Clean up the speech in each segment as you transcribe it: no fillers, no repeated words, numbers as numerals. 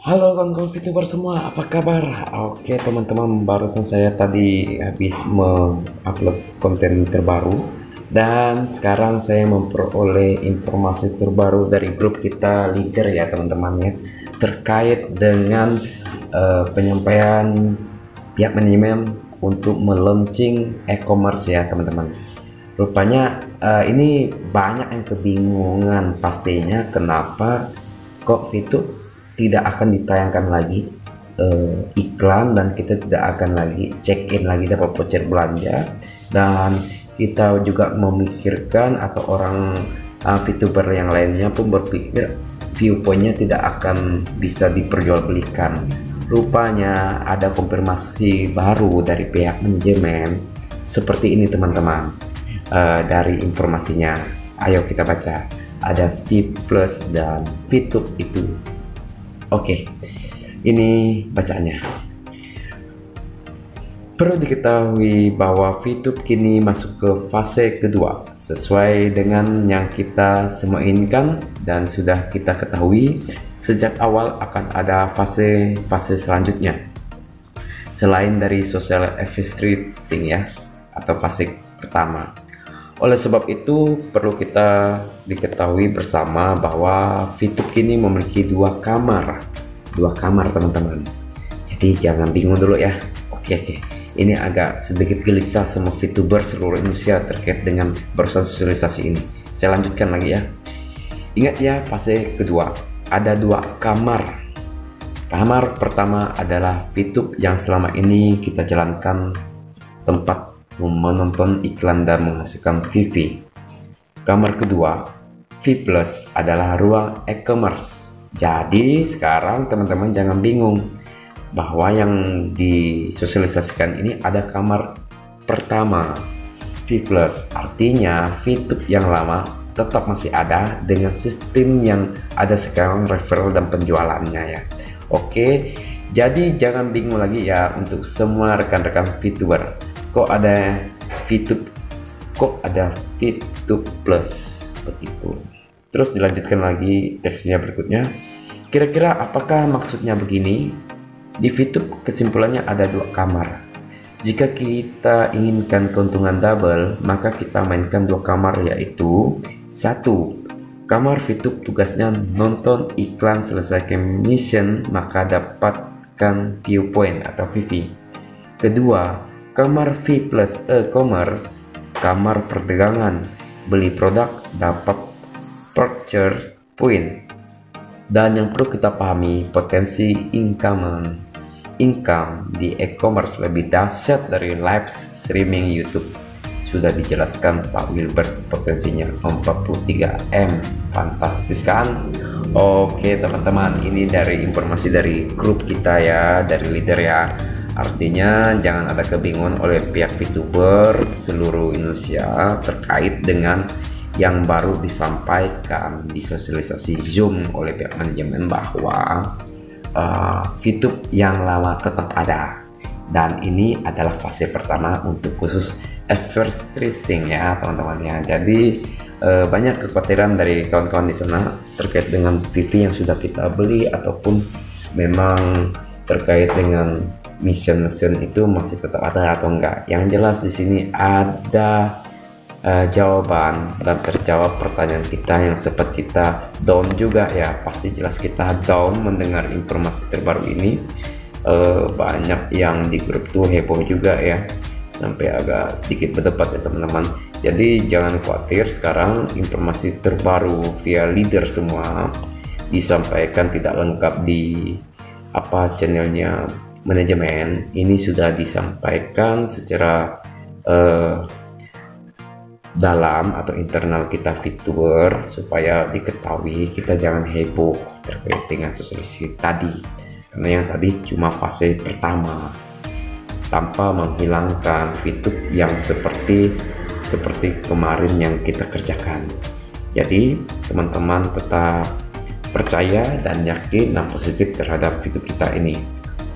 Halo kawan-kawan VTuber semua, apa kabar? Oke teman-teman, barusan saya tadi habis mengupload konten terbaru dan sekarang saya memperoleh informasi terbaru dari grup kita leader ya teman-teman ya, terkait dengan penyampaian pihak manajemen untuk melaunching e-commerce ya teman-teman. Rupanya ini banyak yang kebingungan pastinya kenapa kok VTube tidak akan ditayangkan lagi iklan, dan kita tidak akan lagi check in lagi dapat voucher belanja, dan kita juga memikirkan atau orang VTuber yang lainnya pun berpikir viewpointnya tidak akan bisa diperjualbelikan. Rupanya ada konfirmasi baru dari pihak manajemen seperti ini teman-teman. Dari informasinya, ayo kita baca. Ada V Plus dan VTube itu. Oke, ini bacaannya. Perlu diketahui bahwa VTube kini masuk ke fase kedua sesuai dengan yang kita semua inginkan dan sudah kita ketahui sejak awal akan ada fase selanjutnya selain dari social advertising ya, atau fase pertama. Oleh sebab itu perlu kita diketahui bersama bahwa VTube kini memiliki dua kamar teman-teman. Jadi jangan bingung dulu ya. Oke. Ini agak sedikit gelisah semua VTuber seluruh Indonesia terkait dengan barusan sosialisasi ini. Saya lanjutkan lagi ya. Ingat ya, fase kedua ada dua kamar. Kamar pertama adalah VTube yang selama ini kita jalankan tempat menonton iklan dan menghasilkan VV. Kamar kedua, V Plus, adalah ruang e-commerce. Jadi sekarang teman-teman jangan bingung bahwa yang disosialisasikan ini ada kamar pertama V Plus, artinya VTube yang lama tetap masih ada dengan sistem yang ada sekarang, referral dan penjualannya ya. Oke, jadi jangan bingung lagi ya untuk semua rekan-rekan VTuber. Kok ada VTube Plus begitu. Terus dilanjutkan lagi teksnya berikutnya. Kira-kira apakah maksudnya begini? Di VTube kesimpulannya ada dua kamar. Jika kita inginkan keuntungan double, maka kita mainkan dua kamar, yaitu satu, kamar VTube tugasnya nonton iklan selesaikan mission maka dapatkan viewpoint atau VV. Kedua, kamar V Plus e-commerce, kamar perdagangan, beli produk dapat purchase point. Dan yang perlu kita pahami, potensi income di e-commerce lebih dahsyat dari live streaming YouTube. Sudah dijelaskan Pak Wilbert, potensinya 43M. Fantastis kan? Oke teman-teman, ini dari informasi dari grup kita ya, dari leader ya. Artinya jangan ada kebingungan oleh pihak VTuber seluruh Indonesia terkait dengan yang baru disampaikan di sosialisasi Zoom oleh pihak manajemen bahwa VTube yang lama tetap ada, dan ini adalah fase pertama untuk khusus advertising ya teman-teman ya. Jadi banyak kekhawatiran dari kawan-kawan di sana terkait dengan VV yang sudah kita beli ataupun memang terkait dengan mission itu masih tetap ada atau enggak. Yang jelas di sini ada jawaban dan terjawab pertanyaan kita yang sempat kita down juga ya. Pasti jelas kita down mendengar informasi terbaru ini. Banyak yang di grup tuh heboh juga ya, sampai agak sedikit berdebat ya teman-teman. Jadi jangan khawatir, sekarang informasi terbaru via leader semua disampaikan tidak lengkap di channelnya manajemen. Ini sudah disampaikan secara dalam atau internal kita VTuber supaya diketahui, kita jangan heboh terkait dengan sosialisasi tadi, karena yang tadi cuma fase pertama tanpa menghilangkan VTube yang seperti kemarin yang kita kerjakan. Jadi teman-teman tetap percaya dan yakin dan positif terhadap VTube kita ini.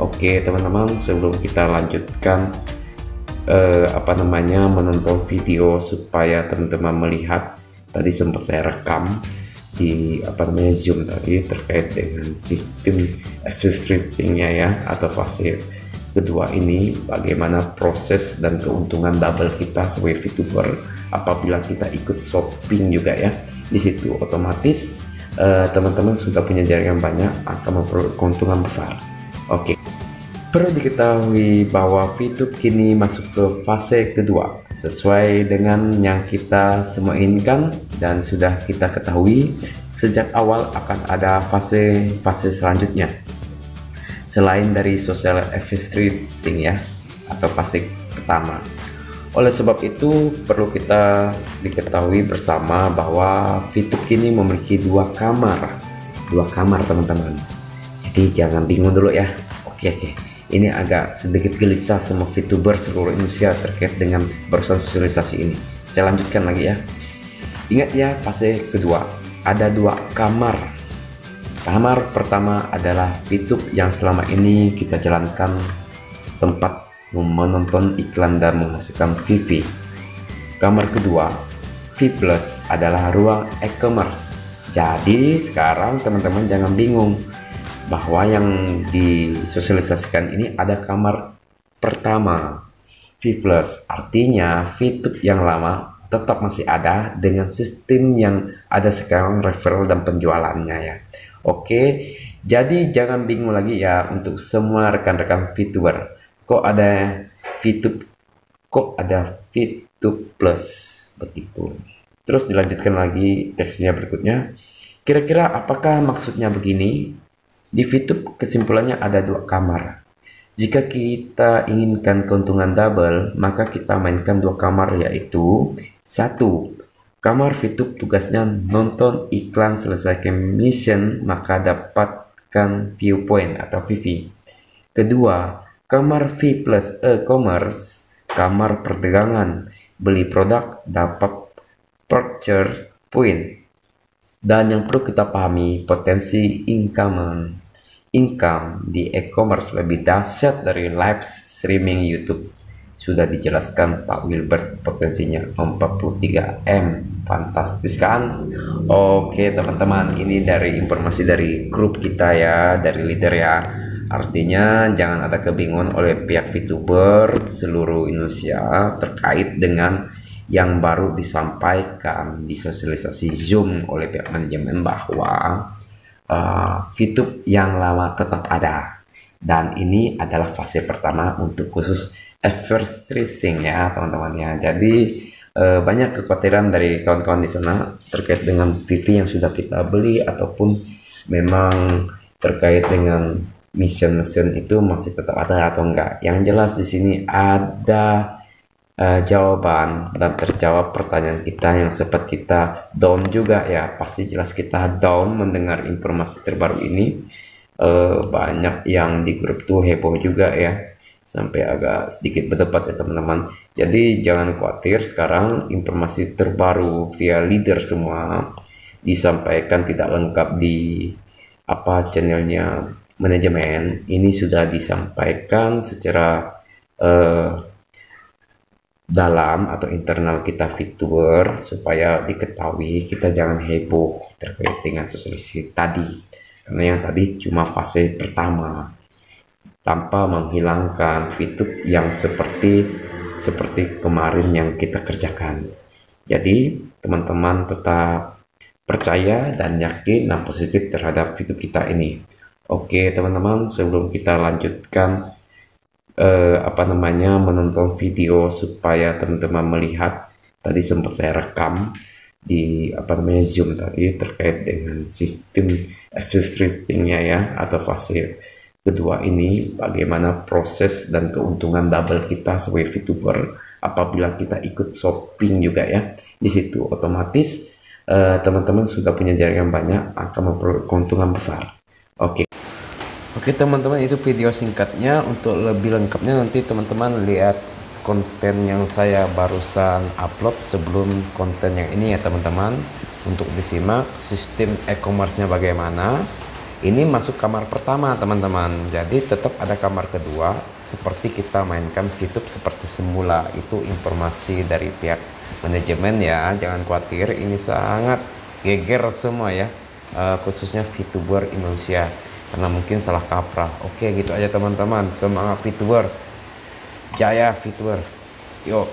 Oke teman-teman, sebelum kita lanjutkan menonton video supaya teman-teman melihat, tadi sempat saya rekam di Zoom tadi terkait dengan sistem efficiency-nya ya, atau fase kedua ini, bagaimana proses dan keuntungan double kita sebagai VTuber apabila kita ikut shopping juga ya. Di situ otomatis teman-teman sudah punya jaringan banyak akan memperoleh keuntungan besar. Oke. Perlu diketahui bahwa VTube kini masuk ke fase kedua sesuai dengan yang kita semua inginkan dan sudah kita ketahui sejak awal akan ada fase selanjutnya selain dari social efficiency ya, atau fase pertama. Oleh sebab itu perlu kita diketahui bersama bahwa VTube kini memiliki dua kamar teman-teman. Jadi jangan bingung dulu ya. Oke. Ini agak sedikit gelisah semua VTuber seluruh Indonesia terkait dengan barusan sosialisasi ini. Saya lanjutkan lagi ya. Ingat ya, fase kedua ada dua kamar. Kamar pertama adalah VTube yang selama ini kita jalankan tempat menonton iklan dan menghasilkan VV. Kamar kedua, V Plus, adalah ruang e-commerce. Jadi sekarang teman-teman jangan bingung bahwa yang disosialisasikan ini ada kamar pertama V Plus, artinya VTube yang lama tetap masih ada dengan sistem yang ada sekarang, referral dan penjualannya ya. Oke, jadi jangan bingung lagi ya untuk semua rekan-rekan VTuber, kok ada VTube Plus begitu. Terus dilanjutkan lagi teksnya berikutnya, kira-kira apakah maksudnya begini? Di VTube kesimpulannya ada dua kamar. Jika kita inginkan keuntungan double, maka kita mainkan dua kamar, yaitu satu, kamar VTube tugasnya nonton iklan selesaikan mission maka dapatkan viewpoint atau VV. Kedua, kamar V Plus e-commerce, kamar perdagangan, beli produk dapat purchase point. Dan yang perlu kita pahami, potensi income di e-commerce lebih dahsyat dari live streaming YouTube. Sudah dijelaskan Pak Wilbert, potensinya 43M. Fantastis kan? Oke teman-teman, ini dari informasi dari grup kita ya, dari leader ya. Artinya jangan ada kebingungan oleh pihak VTuber seluruh Indonesia terkait dengan yang baru disampaikan di sosialisasi Zoom oleh pihak manajemen bahwa VTube yang lama tetap ada, dan ini adalah fase pertama untuk khusus advertising ya teman-teman ya. Jadi banyak kekhawatiran dari kawan-kawan di sana terkait dengan VV yang sudah kita beli ataupun memang terkait dengan mission itu masih tetap ada atau enggak. Yang jelas di sini ada jawaban dan terjawab pertanyaan kita yang sempat kita down juga ya. Pasti jelas kita down mendengar informasi terbaru ini. Banyak yang di grup tuh heboh juga ya, sampai agak sedikit berdebat ya teman-teman. Jadi jangan khawatir, sekarang informasi terbaru via leader semua disampaikan tidak lengkap di channelnya manajemen. Ini sudah disampaikan secara dalam atau internal kita VTuber supaya diketahui, kita jangan heboh terkait dengan sosialisasi tadi, karena yang tadi cuma fase pertama tanpa menghilangkan VTube yang seperti kemarin yang kita kerjakan. Jadi teman-teman tetap percaya dan yakin dan positif terhadap VTube kita ini. Oke teman-teman, sebelum kita lanjutkan menonton video supaya teman-teman melihat, tadi sempat saya rekam di Zoom tadi terkait dengan sistem efficiency-nya ya, atau fase kedua ini, bagaimana proses dan keuntungan double kita sebagai VTuber apabila kita ikut shopping juga ya. Di situ otomatis teman-teman sudah punya jaringan banyak akan memperoleh keuntungan besar. Oke teman-teman, itu video singkatnya. Untuk lebih lengkapnya nanti teman-teman lihat konten yang saya barusan upload sebelum konten yang ini ya teman-teman, untuk disimak sistem e-commerce-nya bagaimana. Ini masuk kamar pertama teman-teman, jadi tetap ada kamar kedua seperti kita mainkan VTube seperti semula. Itu informasi dari pihak manajemen ya, jangan khawatir, ini sangat geger semua ya, khususnya VTuber Indonesia karena mungkin salah kaprah. Oke, gitu aja teman-teman, semangat VTuber, jaya VTuber, yuk.